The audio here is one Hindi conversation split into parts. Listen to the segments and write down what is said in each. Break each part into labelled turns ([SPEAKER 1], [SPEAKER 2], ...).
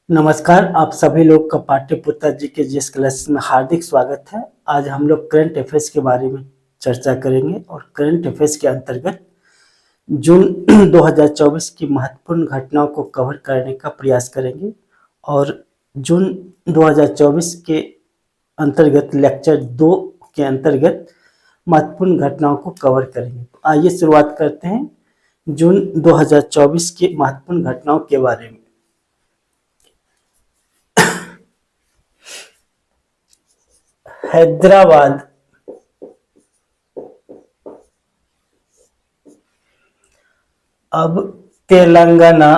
[SPEAKER 1] नमस्कार, आप सभी लोग का पाठ्यपुत्र जी के जिस क्लास में हार्दिक स्वागत है। आज हम लोग करंट अफेयर्स के बारे में चर्चा करेंगे और करंट अफेयर्स के अंतर्गत जून 2024 की महत्वपूर्ण घटनाओं को कवर करने का प्रयास करेंगे और जून 2024 के अंतर्गत लेक्चर 2 के अंतर्गत महत्वपूर्ण घटनाओं को कवर करेंगे। तो आइए शुरुआत करते हैं जून 2024 की महत्वपूर्ण घटनाओं के बारे में। हैदराबाद अब तेलंगाना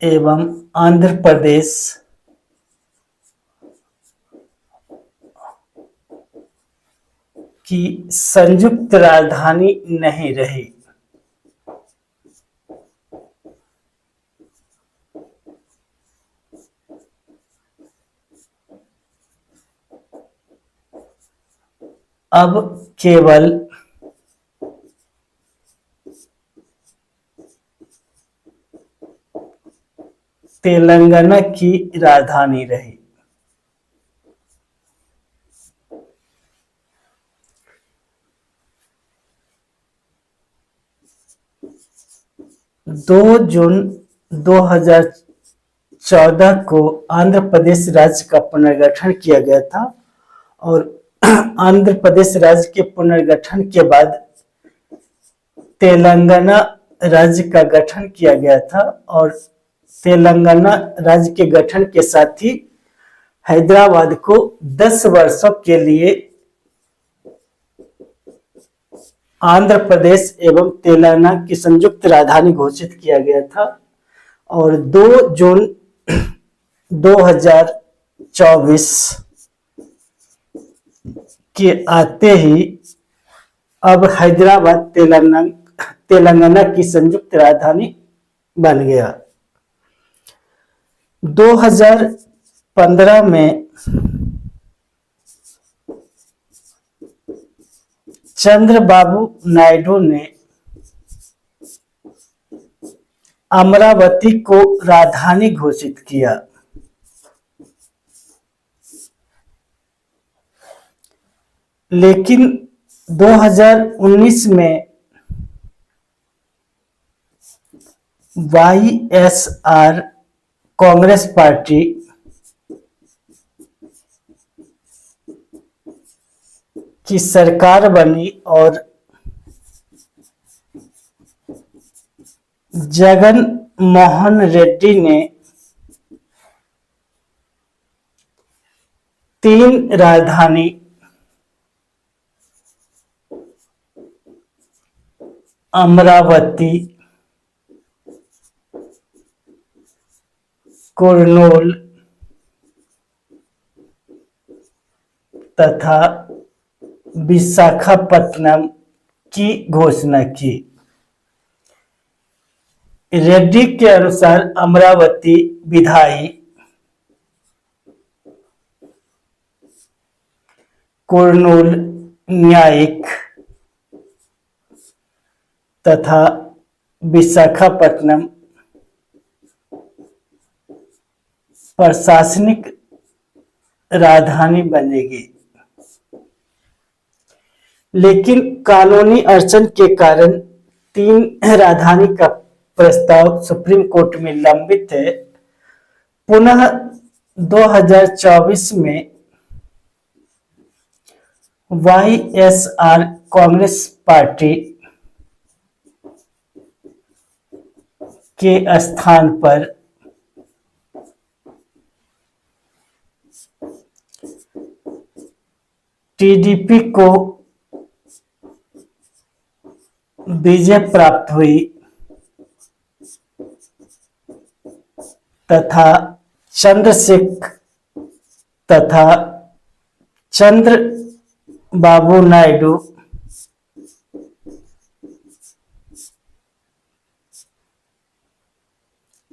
[SPEAKER 1] एवं आंध्र प्रदेश की संयुक्त राजधानी नहीं रही। अब केवल तेलंगाना की राजधानी रही। दो जून 2014 को आंध्र प्रदेश राज्य का पुनर्गठन किया गया था और आंध्र प्रदेश राज्य के पुनर्गठन के बाद तेलंगाना राज्य का गठन किया गया था और तेलंगाना राज्य के गठन के साथ ही हैदराबाद को 10 वर्षों के लिए आंध्र प्रदेश एवं तेलंगाना की संयुक्त राजधानी घोषित किया गया था और 2 जून 2024 के आते ही अब हैदराबाद तेलंगाना की संयुक्त राजधानी बन गया। 2015 में चंद्रबाबू नायडू ने अमरावती को राजधानी घोषित किया। लेकिन 2019 में वाईएसआर कांग्रेस पार्टी की सरकार बनी और जगन मोहन रेड्डी ने 3 राजधानी अमरावती, कुर्नूल तथा विशाखापत्तनम की घोषणा की। रेड्डी के अनुसार अमरावती विधायी, कुर्नूल न्यायिक तथा विशाखापत्तनम प्रशासनिक राजधानी बनेगी। लेकिन कानूनी अड़चन के कारण 3 राजधानी का प्रस्ताव सुप्रीम कोर्ट में लंबित है। पुनः 2024 में वाईएसआर कांग्रेस पार्टी के स्थान पर टीडीपी को विजय प्राप्त हुई तथा चंद्रबाबू नायडू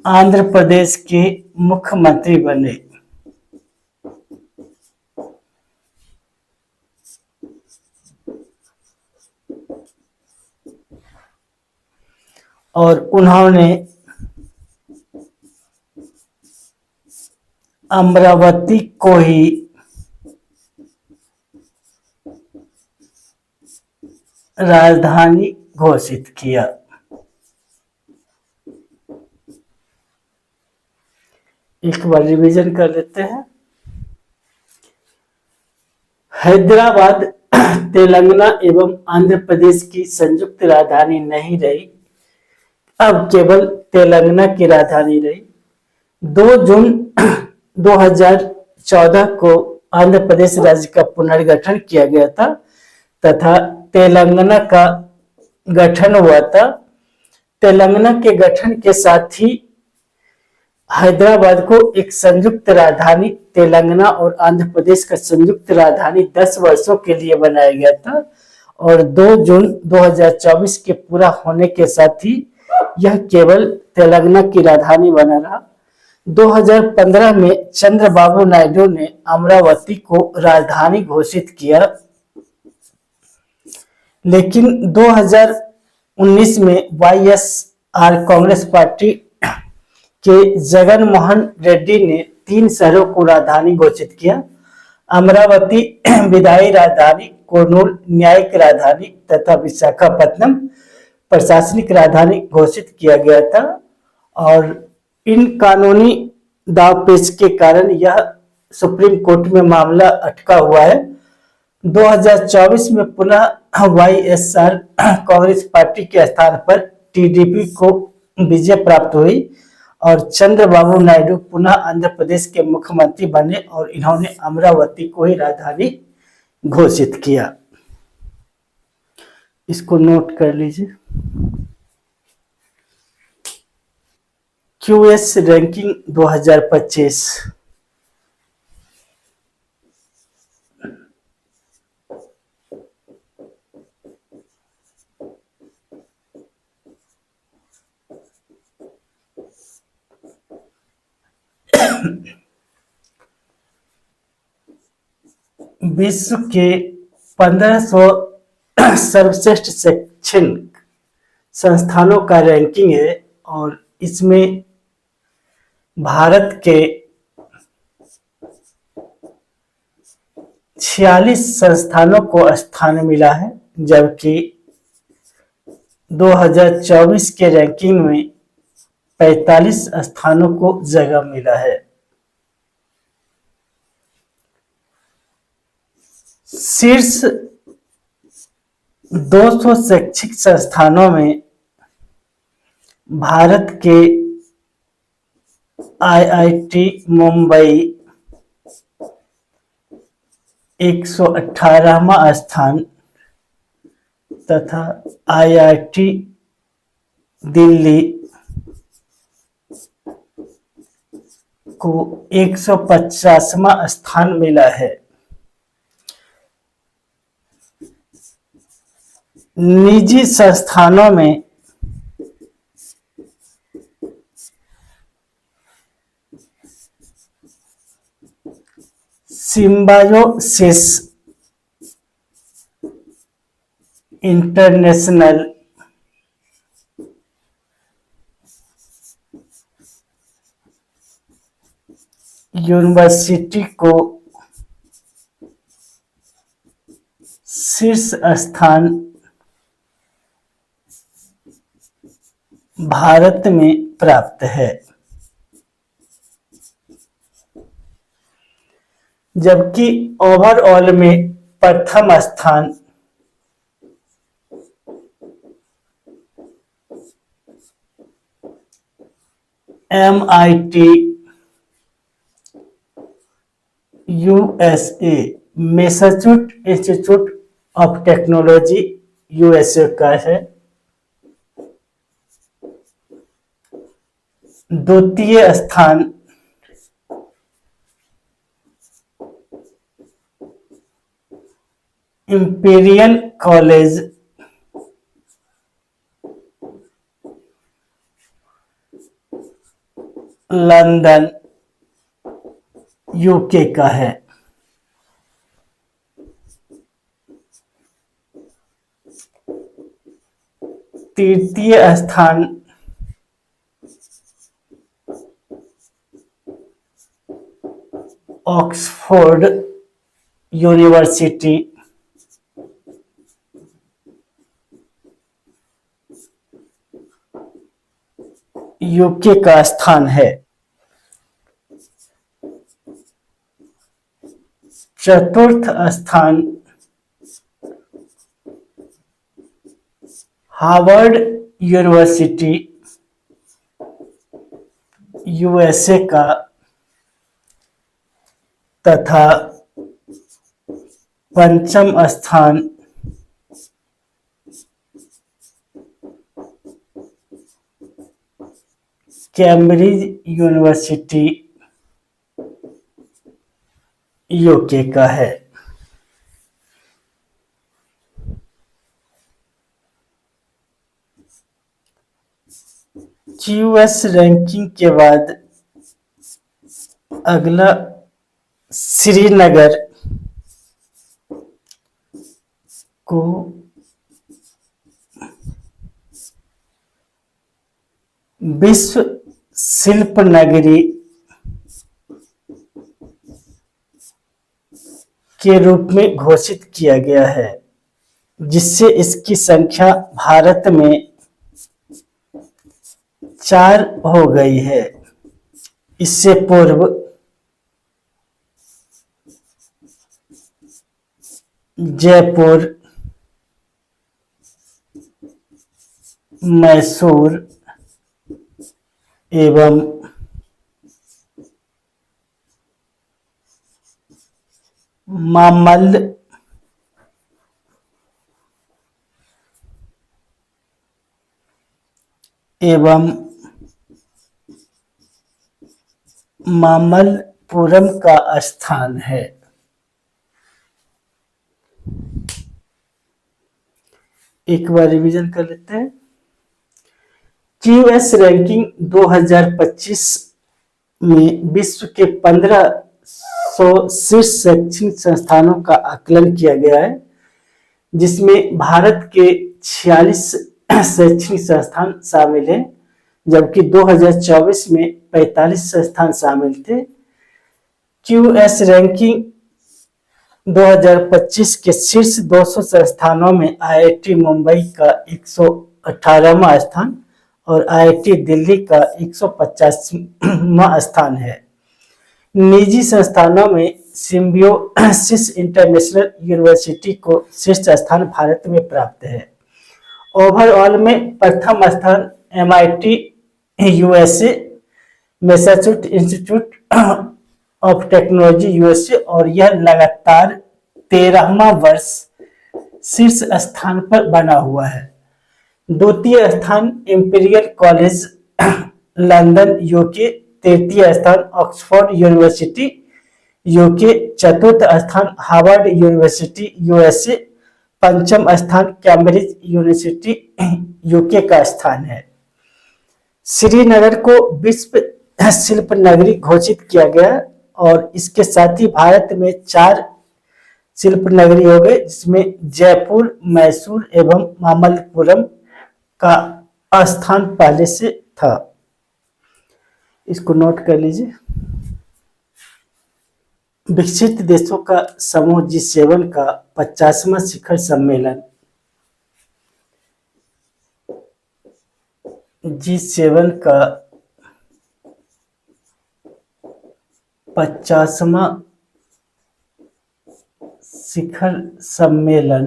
[SPEAKER 1] आंध्र प्रदेश के मुख्यमंत्री बने। और उन्होंने अमरावती को ही राजधानी घोषित किया। एक बार रिवीजन कर लेते हैं। हैदराबाद तेलंगाना एवं आंध्र प्रदेश की संयुक्त राजधानी नहीं रही, अब केवल तेलंगाना की राजधानी रही। 2 जून 2014 को आंध्र प्रदेश राज्य का पुनर्गठन किया गया था तथा तेलंगाना का गठन हुआ था। तेलंगाना के गठन के साथ ही हैदराबाद को एक संयुक्त राजधानी तेलंगाना और आंध्र प्रदेश का संयुक्त राजधानी 10 वर्षों के लिए बनाया गया था और 2 जून 2024 के पूरा होने के साथ ही यह केवल तेलंगाना की राजधानी बना रहा। 2015 में चंद्रबाबू नायडू ने अमरावती को राजधानी घोषित किया, लेकिन 2019 में वाईएसआर कांग्रेस पार्टी के जगन मोहन रेड्डी ने 3 शहरों को राजधानी घोषित किया। अमरावती विधायी राजधानी, कुर्नूल न्यायिक राजधानी तथा विशाखापत्तनम प्रशासनिक राजधानी घोषित किया गया था और इन कानूनी दावपेच के कारण यह सुप्रीम कोर्ट में मामला अटका हुआ है। 2024 में पुनः वाईएसआर कांग्रेस पार्टी के स्थान पर टीडीपी को विजय प्राप्त हुई और चंद्रबाबू नायडू पुनः आंध्र प्रदेश के मुख्यमंत्री बने और इन्होंने अमरावती को ही राजधानी घोषित किया। इसको नोट कर लीजिए। QS ranking 2025। विश्व के 1500 सर्वश्रेष्ठ शैक्षणिक संस्थानों का रैंकिंग है और इसमें भारत के 46 संस्थानों को स्थान मिला है, जबकि 2024 के रैंकिंग में 45 स्थानों को जगह मिला है। शीर्ष 200 शैक्षिक संस्थानों में भारत के आईआईटी मुंबई 118वां स्थान तथा आईआईटी दिल्ली को 150वां स्थान मिला है। निजी संस्थानों में सिम्बायोसिस इंटरनेशनल यूनिवर्सिटी को शीर्ष स्थान भारत में प्राप्त है, जबकि ओवरऑल में प्रथम स्थान MIT USA Massachusetts institute of technology USA का है। द्वितीय स्थान इंपीरियल कॉलेज लंदन यूके का है। तृतीय स्थान ऑक्सफोर्ड यूनिवर्सिटी यूके का स्थान है। चतुर्थ स्थान हार्वर्ड यूनिवर्सिटी यूएसए का तथा पंचम स्थान कैम्ब्रिज यूनिवर्सिटी यूके का है। यूएस रैंकिंग के बाद अगला श्रीनगर को विश्व शिल्प नगरी के रूप में घोषित किया गया है, जिससे इसकी संख्या भारत में 4 हो गई है। इससे पूर्व जयपुर, मैसूर एवं मामल्ल एवं मामल्लपुरम का स्थान है। एक बार रिवीजन कर लेते हैं। क्यूएस रैंकिंग 2025 में विश्व के 1500 शीर्ष शैक्षणिक संस्थानों का आकलन किया गया है, जिसमें भारत के 46 शैक्षणिक संस्थान शामिल हैं, जबकि 2024 में 45 संस्थान शामिल थे। क्यूएस रैंकिंग 2025 के शीर्ष 200 संस्थानों में आईआईटी मुंबई का 118वां स्थान और आईआईटी दिल्ली का 150वां स्थान है। निजी संस्थानों में सिम्बियोसिस इंटरनेशनल यूनिवर्सिटी को शीर्ष स्थान भारत में प्राप्त है। ओवरऑल में प्रथम स्थान MIT USA, Massachusetts institute of technology USA, और यह लगातार 13वां वर्ष शीर्ष स्थान पर बना हुआ है। द्वितीय स्थान इंपीरियल कॉलेज लंदन यूके, तृतीय स्थान ऑक्सफोर्ड यूनिवर्सिटी यूके, चतुर्थ स्थान हार्वर्ड यूनिवर्सिटी यूएसए, पंचम स्थान कैम्ब्रिज यूनिवर्सिटी यूके का स्थान है। श्रीनगर को विश्व शिल्प नगरी घोषित किया गया और इसके साथ ही भारत में 4 शिल्प नगरी हो गए, जिसमें जयपुर, मैसूर एवं मामल्लपुरम का स्थान पहले से था। इसको नोट कर लीजिए। विकसित देशों का समूह G7 का 50वां शिखर सम्मेलन G7 का 50वां शिखर सम्मेलन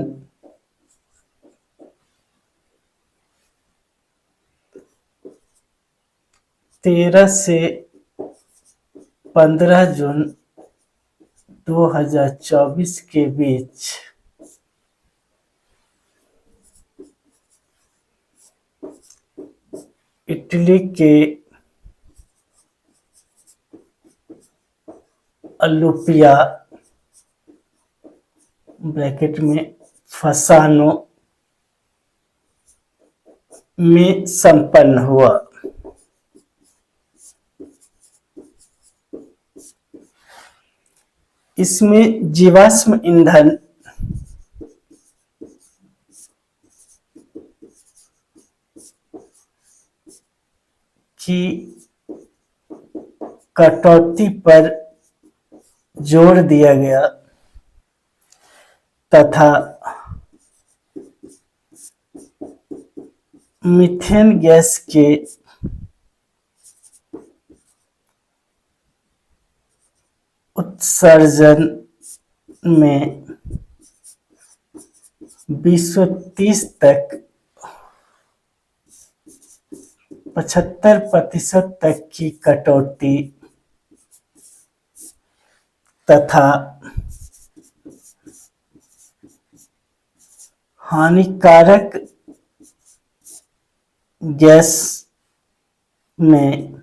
[SPEAKER 1] 13 से 15 जून 2024 के बीच इटली के अलुपिया ब्रैकेट में फसानो में संपन्न हुआ। इसमें जीवाश्म ईंधन की कटौती पर जोड़ दिया गया तथा मीथेन गैस के उत्सर्जन में 2030 तक 75% तक की कटौती तथा हानिकारक गैस में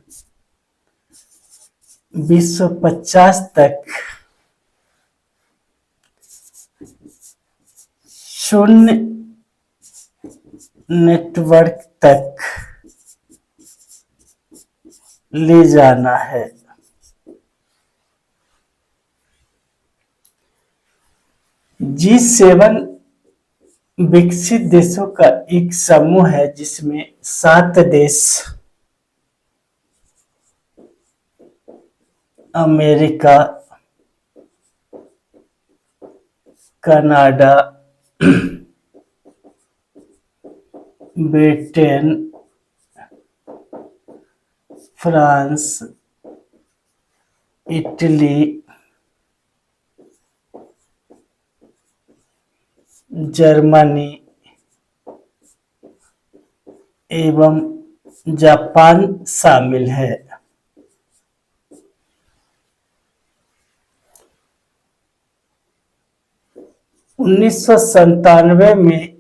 [SPEAKER 1] 2050 तक शून्य नेटवर्क तक ले जाना है। G7 विकसित देशों का एक समूह है जिसमें 7 देश America, Canada, Britain, France, Italy, Germany एवं जापान शामिल है। 1997 में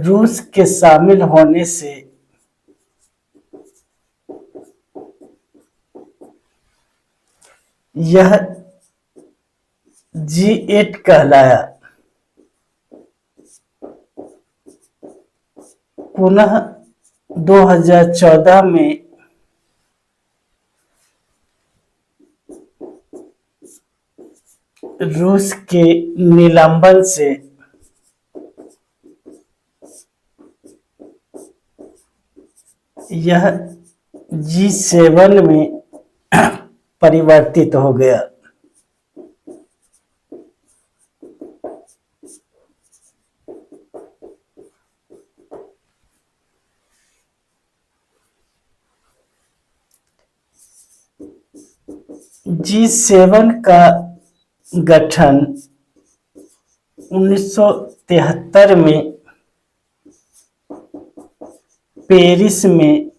[SPEAKER 1] रूस के शामिल होने से यह G8 कहलाया। पुनः 2014 में रूस के निलंबन से यह G7 में परिवर्तित हो गया। G7 का गठन 1973 में पेरिस में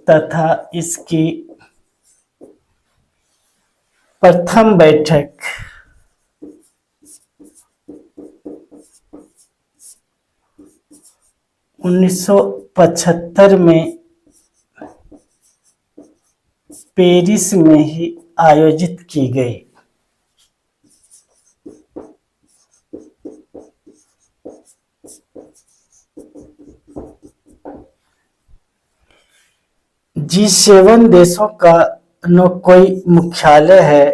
[SPEAKER 1] तथा इसकी प्रथम बैठक 1975 में पेरिस में ही आयोजित की गई। G7 देशों का न कोई मुख्यालय है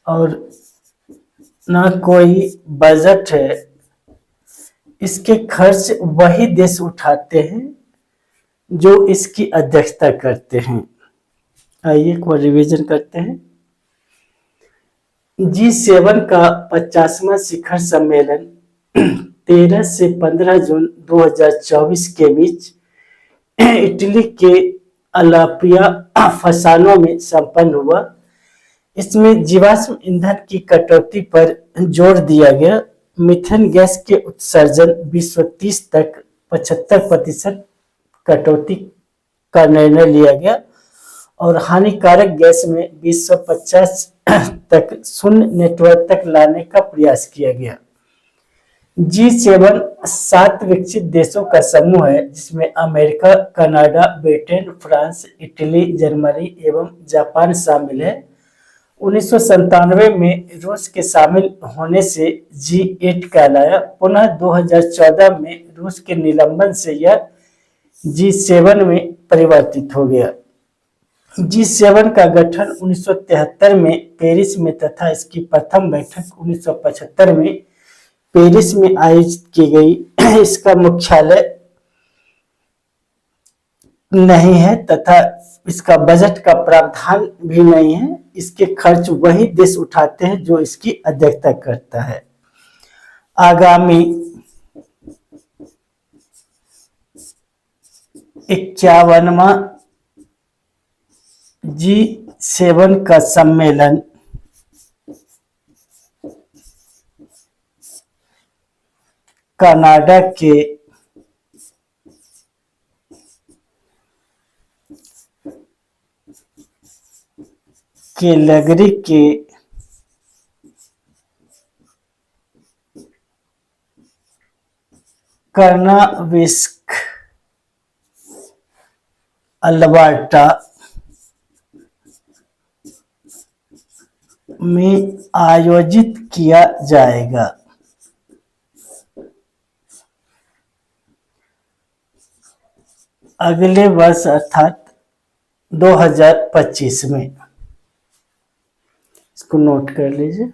[SPEAKER 1] और न कोई बजट है। इसके खर्च वही देश उठाते हैं जो इसकी अध्यक्षता करते हैं। आइए एक बार रिवीजन करते हैं। G7 का 50वां शिखर सम्मेलन 13 से 15 जून 2024 के बीच इटली के अलापिया फसानो में संपन्न हुआ। इसमें जीवाश्म ईंधन की कटौती पर जोर दिया गया। मीथेन गैस के उत्सर्जन 2030 तक 75% कटौती का निर्णय लिया गया और हानिकारक गैस में 2050 तक शून्य नेटवर्क तक लाने का प्रयास किया गया। G7 7 विकसित देशों का समूह है जिसमें America, Canada, Britain, France, Italy, Germany एवं जापान शामिल है। 1997 में रूस के शामिल होने से G8 कहलाया। पुनः 2014 में रूस के निलंबन से यह G7 में परिवर्तित हो गया। G7 का गठन 1973 में पेरिस में तथा इसकी प्रथम बैठक 1975 में पेरिस में आयोजित की गई। इसका मुख्यालय नहीं है तथा इसका बजट का प्रावधान भी नहीं है। इसके खर्च वही देश उठाते हैं जो इसकी अध्यक्षता करता है। आगामी 51वां G7 का सम्मेलन कनाडा के कैलगरी के कर्नाविस्क अल्बर्टा में आयोजित किया जाएगा। अगले वर्ष अर्थात 2025 में। इसको नोट कर लीजिए।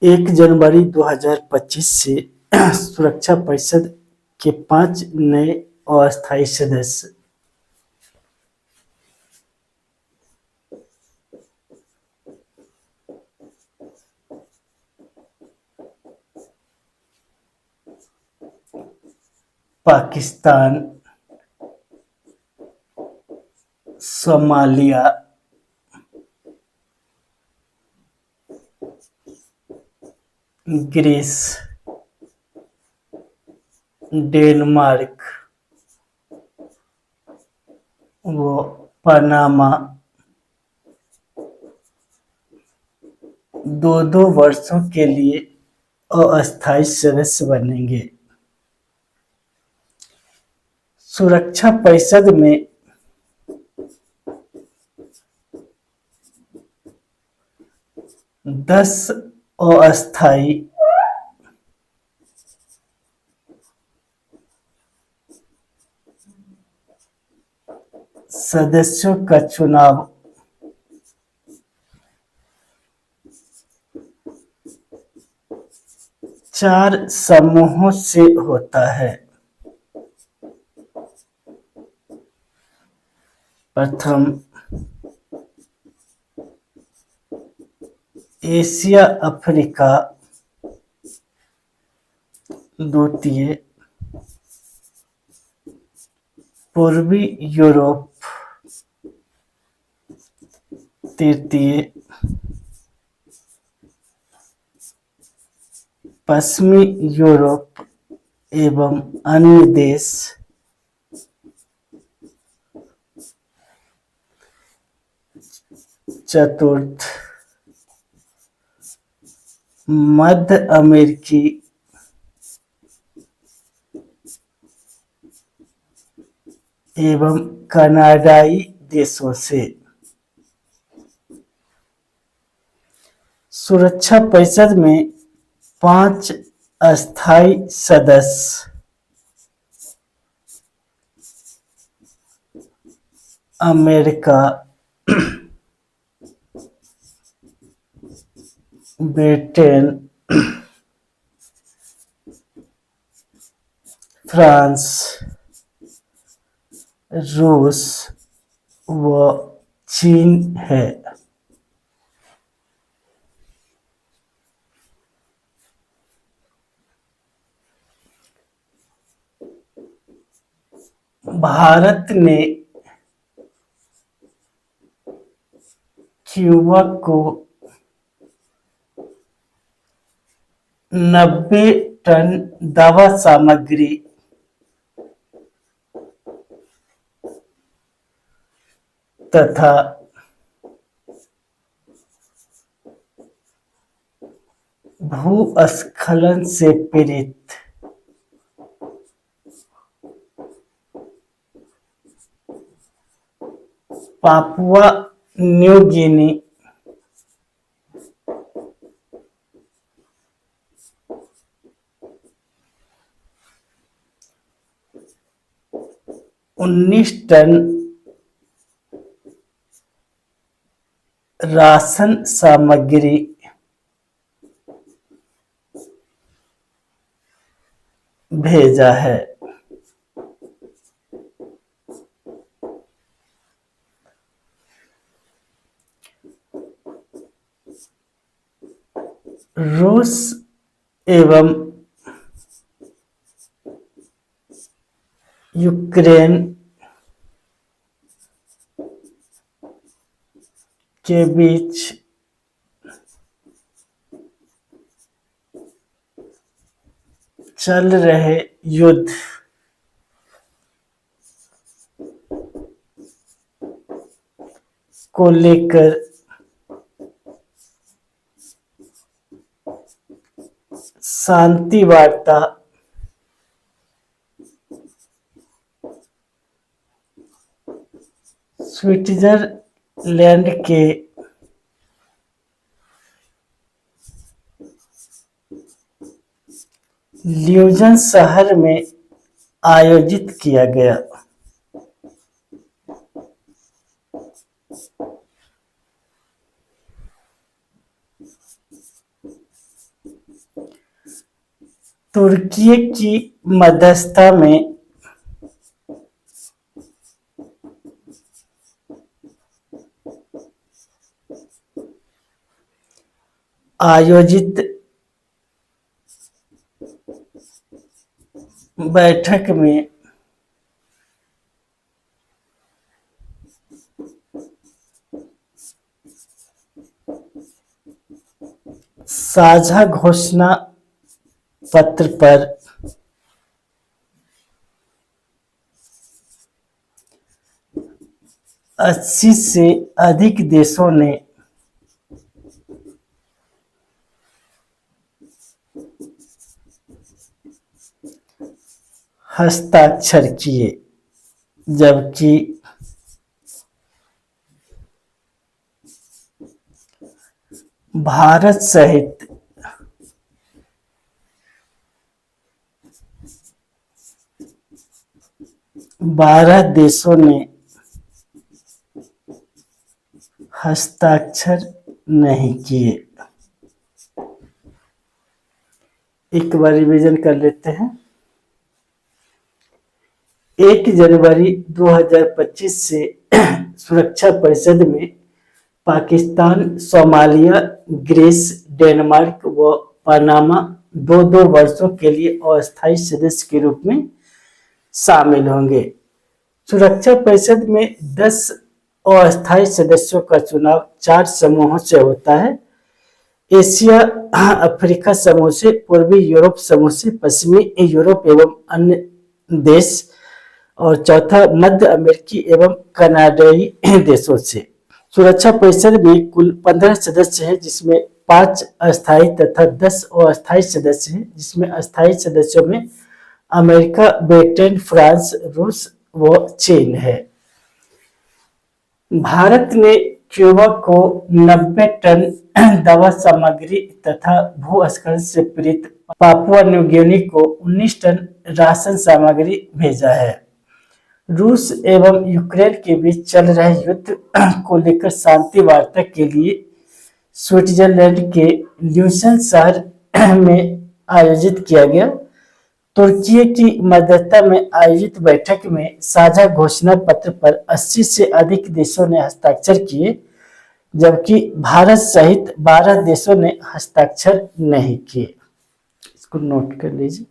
[SPEAKER 1] 1 जनवरी 2025 से सुरक्षा परिषद के 5 नए अस्थायी सदस्य पाकिस्तान, सोमालिया, ग्रीस, डेनमार्क व पनामा 2-2 वर्षों के लिए अस्थायी सदस्य बनेंगे। सुरक्षा परिषद में 10 अस्थायी सदस्यों का चुनाव 4 समूहों से होता है। प्रथम, एशिया अफ्रीका। द्वितीय, पूर्वी यूरोप। तृतीय, पश्चिमी यूरोप एवं अन्य देश। चतुर्थ, मध्य अमेरिकी एवं कनाडाई देशों से। सुरक्षा परिषद में 5 अस्थायी सदस्य अमेरिका, ब्रिटेन, फ्रांस, रूस व चीन है। भारत ने क्यूबा को 90 टन दवा सामग्री तथा भूस्खलन से पीड़ित पापुआ न्यू गिनी उन्नीस टन राशन सामग्री भेजा है। रूस एवं यूक्रेन के बीच चल रहे युद्ध को लेकर शांति वार्ता स्विट्जरलैंड के ल्यूजन शहर में आयोजित किया गया। तुर्की की मध्यस्थता में आयोजित बैठक में साझा घोषणा पत्र पर 80 से अधिक देशों ने हस्ताक्षर किए, जबकि भारत सहित 12 देशों ने हस्ताक्षर नहीं किए। एक बार रिवीजन कर लेते हैं। 1 जनवरी 2025 से सुरक्षा परिषद में पाकिस्तान, सोमालिया, ग्रीस, डेनमार्क व पनामा 2-2 वर्षों के लिए अस्थायी सदस्य के रूप में शामिल होंगे। सुरक्षा परिषद में 10 अस्थायी सदस्यों का चुनाव 4 समूहों से होता है। एशिया अफ्रीका समूह से, पूर्वी यूरोप समूह से, पश्चिमी यूरोप एवं अन्य देश, और चौथा मध्य अमेरिकी एवं कनाडाई देशों से। सुरक्षा परिषद में कुल 15 सदस्य हैं, जिसमें 5 अस्थायी तथा 10 अस्थायी सदस्य हैं, जिसमें अस्थायी सदस्यों में अमेरिका, ब्रिटेन, फ्रांस, रूस व चीन है। भारत ने क्यूबा को 90 टन दवा सामग्री तथा भूस्खलन से पीड़ित पापुआ न्यू गिनी को 19 टन राशन सामग्री भेजा है। रूस एवं यूक्रेन के बीच चल रहे युद्ध को लेकर शांति वार्ता के लिए स्विट्जरलैंड के ल्यूजन शहर में आयोजित किया गया। तुर्की की मध्यस्थता में आयोजित बैठक में साझा घोषणा पत्र पर 80 से अधिक देशों ने हस्ताक्षर किए, जबकि भारत सहित 12 देशों ने हस्ताक्षर नहीं किए। इसको नोट कर लीजिए।